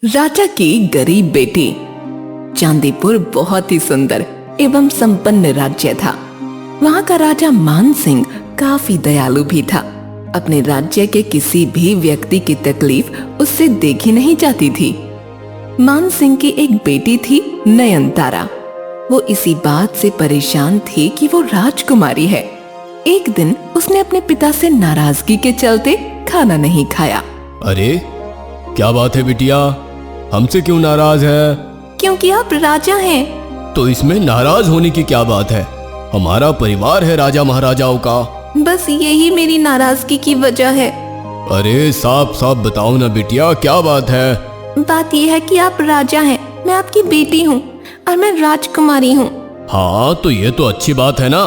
राजा की गरीब बेटी। चांदीपुर बहुत ही सुंदर एवं संपन्न राज्य था। वहाँ का राजा मान सिंह काफी दयालु भी था। अपने राज्य के किसी भी व्यक्ति की तकलीफ उससे देखी नहीं जाती थी। मान सिंह की एक बेटी थी नयनतारा। वो इसी बात से परेशान थी कि वो राजकुमारी है। एक दिन उसने अपने पिता से नाराजगी के चलते खाना नहीं खाया। अरे क्या बात है बिटिया, हमसे क्यों नाराज है? क्योंकि आप राजा हैं। तो इसमें नाराज होने की क्या बात है? हमारा परिवार है राजा महाराजाओं का। बस यही मेरी नाराजगी की वजह है। अरे साफ साफ बताओ ना बिटिया, क्या बात है? बात यह है कि आप राजा हैं, मैं आपकी बेटी हूँ और मैं राजकुमारी हूँ। हाँ तो ये तो अच्छी बात है ना।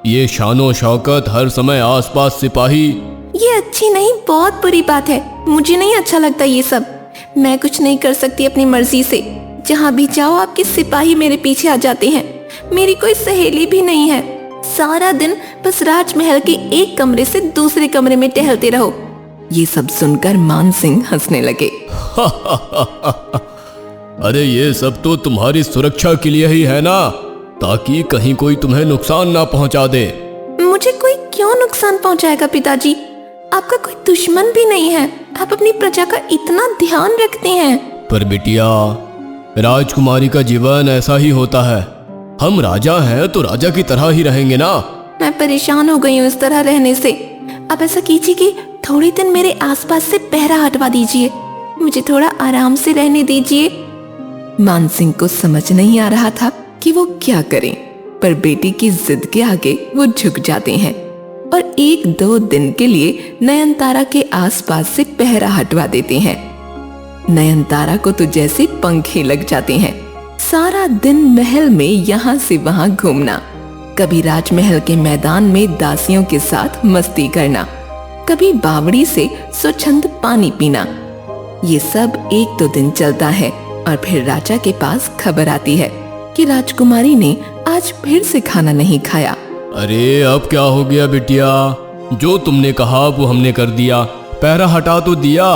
ये शानो शौकत, हर समय आसपास सिपाही। ये अच्छी नहीं, बहुत बुरी बात है। मुझे नहीं अच्छा लगता ये सब। मैं कुछ नहीं कर सकती अपनी मर्जी से। जहाँ भी जाओ आपके सिपाही मेरे पीछे आ जाते हैं। मेरी कोई सहेली भी नहीं है। सारा दिन बस राजमहल के एक कमरे से दूसरे कमरे में टहलते रहो। ये सब सुनकर मान सिंह हंसने लगे। अरे ये सब तो तुम्हारी सुरक्षा के लिए ही है ना, ताकि कहीं कोई तुम्हें नुकसान ना पहुंचा दे। मुझे कोई क्यों नुकसान पहुंचाएगा पिताजी? आपका कोई दुश्मन भी नहीं है। आप अपनी प्रजा का इतना ध्यान रखते हैं। पर बिटिया, राजकुमारी का जीवन ऐसा ही होता है। हम राजा हैं तो राजा की तरह ही रहेंगे ना। मैं परेशान हो गई हूँ इस तरह रहने से। अब ऐसा कीजिए कि थोड़ी दिन मेरे आसपास से पहरा हटवा दीजिए। मुझे थोड़ा आराम से रहने दीजिए। मान सिंह को समझ नहीं आ रहा था कि वो क्या करें, पर बेटी की जिद के आगे वो झुक जाते हैं और 1-2 दिन के लिए नयनतारा के आसपास से पहरा हटवा देते हैं। नयनतारा को तो जैसे पंख ही लग जाते हैं। सारा दिन महल में यहाँ से वहाँ घूमना, कभी राजमहल के मैदान में दासियों के साथ मस्ती करना, कभी बावड़ी से स्वच्छंद पानी पीना। ये सब 1-2 दिन चलता है और फिर राजा के पास खबर आती है कि राजकुमारी ने आज फिर से खाना नहीं खाया। अरे अब क्या हो गया बिटिया? जो तुमने कहा वो हमने कर दिया। पहरा हटा तो दिया,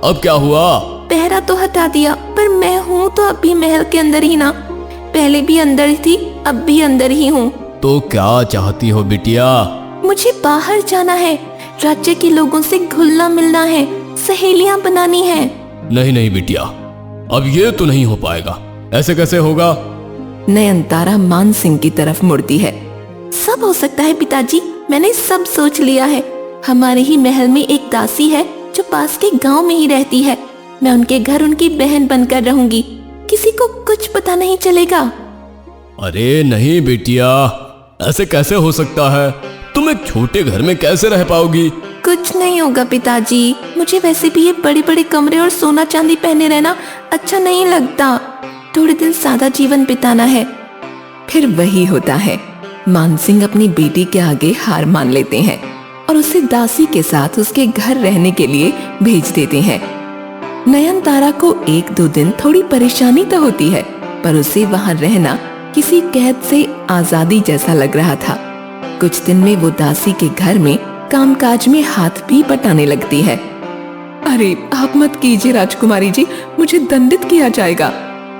अब क्या हुआ? पहरा तो हटा दिया, पर मैं हूँ तो अब भी महल के अंदर ही ना। पहले भी अंदर ही थी, अब भी अंदर ही हूँ। तो क्या चाहती हो बिटिया? मुझे बाहर जाना है, राज्य के लोगों से घुलना मिलना है, सहेलियाँ बनानी है। नहीं नहीं बिटिया, अब ये तो नहीं हो पाएगा। ऐसे कैसे होगा? नयनतारा मान सिंह की तरफ मुड़ती है। सब हो सकता है पिताजी, मैंने सब सोच लिया है। हमारे ही महल में एक दासी है जो पास के गांव में ही रहती है। मैं उनके घर उनकी बहन बनकर रहूंगी। किसी को कुछ पता नहीं चलेगा। अरे नहीं बेटिया, ऐसे कैसे हो सकता है? तुम एक छोटे घर में कैसे रह पाओगी? कुछ नहीं होगा पिताजी। मुझे वैसे भी ये बड़े बड़े कमरे और सोना चांदी पहने रहना अच्छा नहीं लगता। थोड़े दिन सादा जीवन बिताना है। फिर वही होता है। मान सिंह अपनी बेटी के आगे हार मान लेते हैं और उसे दासी के साथ उसके घर रहने के लिए भेज देते हैं। नयनतारा को 1-2 दिन थोड़ी परेशानी तो होती है, पर उसे वहां रहना किसी कैद से आजादी जैसा लग रहा था। कुछ दिन में वो दासी के घर में कामकाज में हाथ भी बटाने लगती है। अरे आप मत कीजिए राजकुमारी जी, मुझे दंडित किया जाएगा।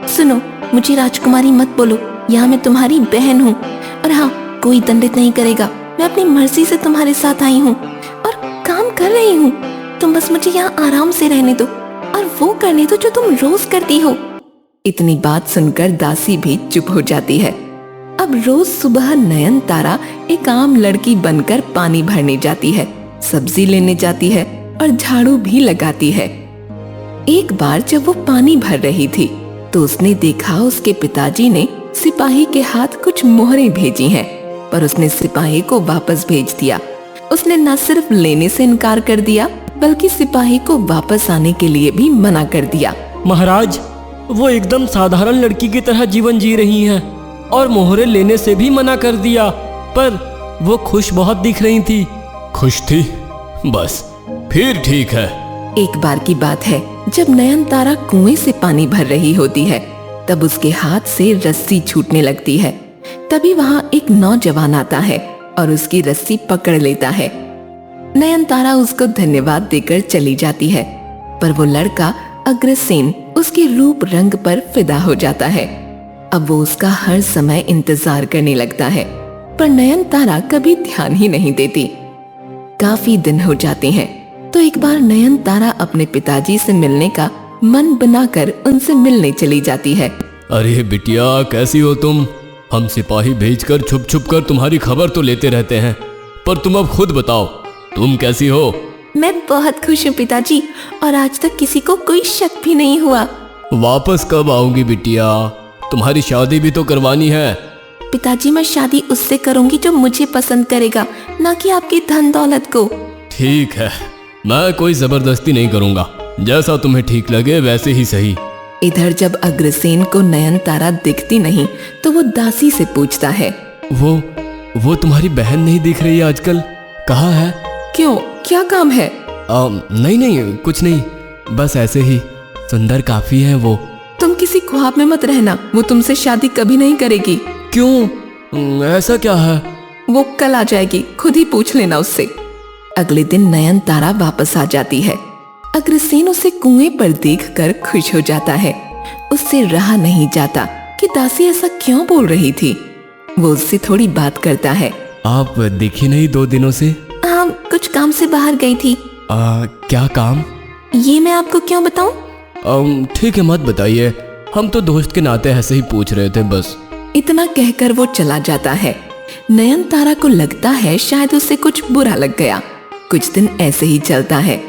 सुनो, मुझे राजकुमारी मत बोलो, यहाँ मैं तुम्हारी बहन हूँ। और हाँ, कोई दंडित नहीं करेगा। मैं अपनी मर्जी से तुम्हारे साथ आई हूँ और काम कर रही हूँ। तुम बस मुझे यहाँ आराम से रहने दो और वो करने दो जो तुम रोज करती हो। इतनी बात सुनकर दासी भी चुप हो जाती है। अब रोज सुबह नयनतारा एक आम लड़की बनकर पानी भरने जाती है, सब्जी लेने जाती है और झाड़ू भी लगाती है। एक बार जब वो पानी भर रही थी तो उसने देखा उसके पिताजी ने सिपाही के हाथ कुछ मोहरें भेजी हैं, पर उसने सिपाही को वापस भेज दिया। उसने न सिर्फ लेने से इनकार कर दिया, बल्कि सिपाही को वापस आने के लिए भी मना कर दिया। महाराज, वो एकदम साधारण लड़की की तरह जीवन जी रही हैं और मोहरे लेने से भी मना कर दिया, पर वो खुश बहुत दिख रही थी। खुश थी? बस फिर ठीक है। एक बार की बात है, जब नयनतारा कुएं से पानी भर रही होती है, तब उसके हाथ से रस्सी छूटने लगती है। तभी वहाँ एक नौजवान आता है और उसकी रस्सी पकड़ लेता है। नयनतारा उसको धन्यवाद देकर चली जाती है, पर वो लड़का अग्रसेन उसके रूप रंग पर फिदा हो जाता है। अब वो उसका हर समय इंतजार करने लगता है, पर नयनतारा कभी ध्यान ही नहीं देती। काफी दिन हो जाते हैं तो एक बार नयनतारा अपने पिताजी से मिलने का मन बनाकर उनसे मिलने चली जाती है। अरे बिटिया, कैसी हो तुम? हम सिपाही भेजकर छुप छुप कर तुम्हारी खबर तो लेते रहते हैं, पर तुम अब खुद बताओ, तुम कैसी हो? मैं बहुत खुश हूँ पिताजी, और आज तक किसी को कोई शक भी नहीं हुआ। वापस कब आओगी बिटिया? तुम्हारी शादी भी तो करवानी है। पिताजी, मैं शादी उससे करूंगी जो मुझे पसंद करेगा, ना कि आपकी धन दौलत को। ठीक है, मैं कोई जबरदस्ती नहीं करूंगा, जैसा तुम्हें ठीक लगे वैसे ही सही। इधर जब अग्रसेन को नयनतारा दिखती नहीं तो वो दासी से पूछता है, वो तुम्हारी बहन नहीं दिख रही है आजकल, कहाँ है? क्यों, क्या काम है? नहीं कुछ नहीं, बस ऐसे ही। सुंदर काफी है वो। तुम किसी ख्वाब में मत रहना, वो तुमसे शादी कभी नहीं करेगी। क्यों, ऐसा क्या है? वो कल आ जाएगी, खुद ही पूछ लेना उससे। अगले दिन नयनतारा वापस आ जाती है। अग्रसेन उसे कुएं पर देखकर खुश हो जाता है। उससे रहा नहीं जाता कि दासी ऐसा क्यों बोल रही थी। वो उससे थोड़ी बात करता है। आप दिखी नहीं 2 दिनों से? हाँ, कुछ काम से बाहर गई थी। क्या काम? ये मैं आपको क्यों बताऊं? ठीक है, मत बताइए, हम तो दोस्त के नाते ऐसे ही पूछ रहे थे बस। इतना कहकर वो चला जाता है। नयनतारा को लगता है शायद उसे कुछ बुरा लग गया। कुछ दिन ऐसे ही चलता है।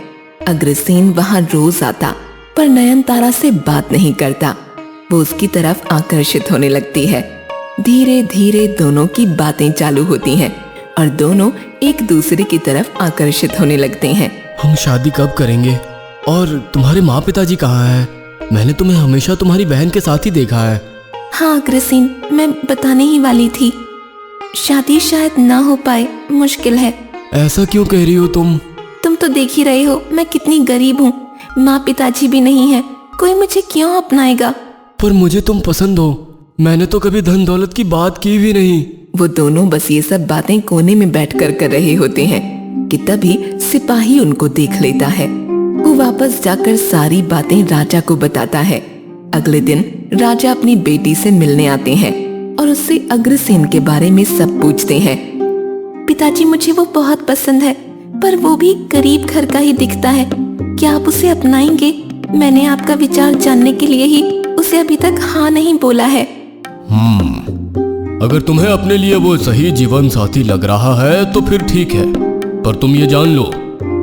अग्रसेन वहां रोज आता, पर नयनतारा से बात नहीं करता। वो उसकी तरफ आकर्षित होने लगती है। धीरे धीरे दोनों की बातें चालू होती हैं और दोनों एक दूसरे की तरफ आकर्षित होने लगते हैं। हम शादी कब करेंगे? और तुम्हारे माँ पिताजी कहाँ हैं? मैंने तुम्हें हमेशा तुम्हारी बहन के साथ ही देखा है। हाँ अग्रसेन, मैं बताने ही वाली थी, शादी शायद ना हो पाए, मुश्किल है। ऐसा क्यों कह रही हो तुम तो देख ही रहे हो मैं कितनी गरीब हूँ, माँ पिताजी भी नहीं है, कोई मुझे क्यों अपनाएगा? पर मुझे तुम पसंद हो, मैंने तो कभी धन दौलत की बात की भी नहीं। वो दोनों बस ये सब बातें कोने में बैठकर कर रहे होते हैं कि तभी सिपाही उनको देख लेता है। वो वापस जाकर सारी बातें राजा को बताता है। अगले दिन राजा अपनी बेटी से मिलने आते हैं और उससे अग्रसेन के बारे में सब पूछते हैं। पिताजी, मुझे वो बहुत पसंद है, पर वो भी गरीब घर का ही दिखता है, क्या आप उसे अपनाएंगे? मैंने आपका विचार जानने के लिए ही उसे अभी तक हाँ नहीं बोला है। अगर तुम्हें अपने लिए वो सही जीवन साथी लग रहा है तो फिर ठीक है, पर तुम ये जान लो,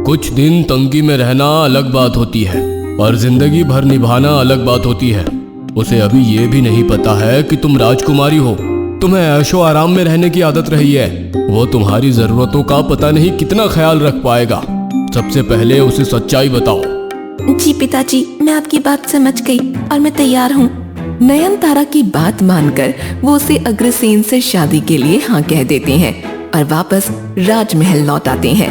कुछ दिन तंगी में रहना अलग बात होती है और जिंदगी भर निभाना अलग बात होती है। उसे अभी ये भी नहीं पता है कि तुम राजकुमारी हो, तुम्हें ऐशो आराम में रहने की आदत रही है। वो तुम्हारी जरूरतों का पता नहीं कितना ख्याल रख पाएगा। सबसे पहले उसे सच्चाई बताओ। जी पिताजी, मैं आपकी बात समझ गई और मैं तैयार हूँ। नयनतारा की बात मानकर वो उसे अग्रसेन से शादी के लिए हाँ कह देते हैं और वापस राजमहल लौट आते हैं।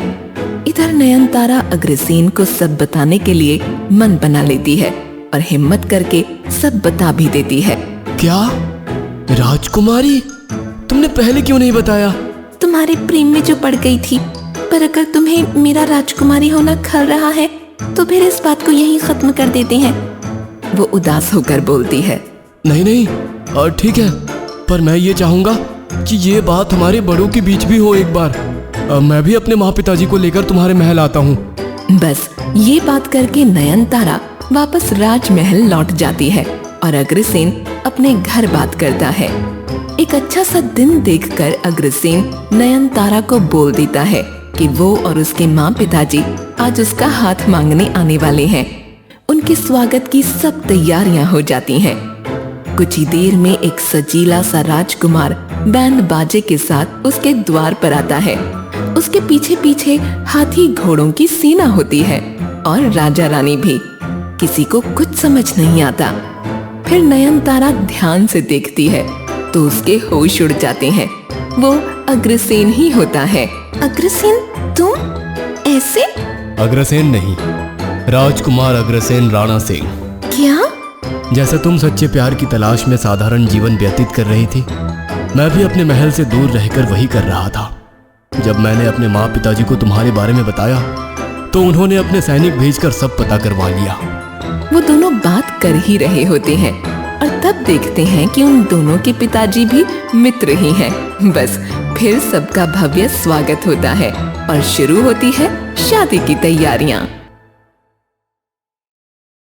इधर नयनतारा अग्रसेन को सब बताने के लिए मन बना लेती है और हिम्मत करके सब बता भी देती है। क्या राजकुमारी? तुमने पहले क्यों नहीं बताया? तुम्हारे प्रेम में जो पड़ गई थी, पर अगर तुम्हें मेरा राजकुमारी होना खल रहा है तो फिर इस बात को यहीं खत्म कर देते हैं। वो उदास होकर बोलती है। नहीं, ठीक है, पर मैं ये चाहूंगा कि ये बात हमारे बड़ों के बीच भी हो एक बार। मैं भी अपने माँ पिताजी को लेकर तुम्हारे महल आता हूँ। बस ये बात करके नयनतारा वापस राजमहल लौट जाती है और अग्रसेन अपने घर बात करता है। एक अच्छा सा दिन देखकर अग्रसेन नयनतारा को बोल देता है कि वो और उसके माँ पिताजी आज उसका हाथ मांगने आने वाले हैं। उनके स्वागत की सब तैयारियां हो जाती हैं। कुछ ही देर में एक सजीला सा राजकुमार बैंड बाजे के साथ उसके द्वार पर आता है। उसके पीछे पीछे हाथी घोड़ों की सेना होती है और राजा रानी भी। किसी को कुछ समझ नहीं आता। फिर नयनतारा ध्यान से देखती है तो उसके होश उड़ जाते हैं। वो अग्रसेन ही होता है। अग्रसेन, तुम ऐसे? अग्रसेन नहीं, राजकुमार अग्रसेन राणा सिंह। क्या? जैसे तुम सच्चे प्यार की तलाश में साधारण जीवन व्यतीत कर रही थी, मैं भी अपने महल से दूर रहकर वही कर रहा था। जब मैंने अपने माँ पिताजी को तुम्हारे बारे में बताया तो उन्होंने अपने सैनिक भेजकर सब पता करवा लिया। वो दोनों बात कर ही रहे होते हैं और तब देखते हैं कि उन दोनों के पिताजी भी मित्र ही हैं। बस फिर सबका भव्य स्वागत होता है और शुरू होती है शादी की तैयारियां।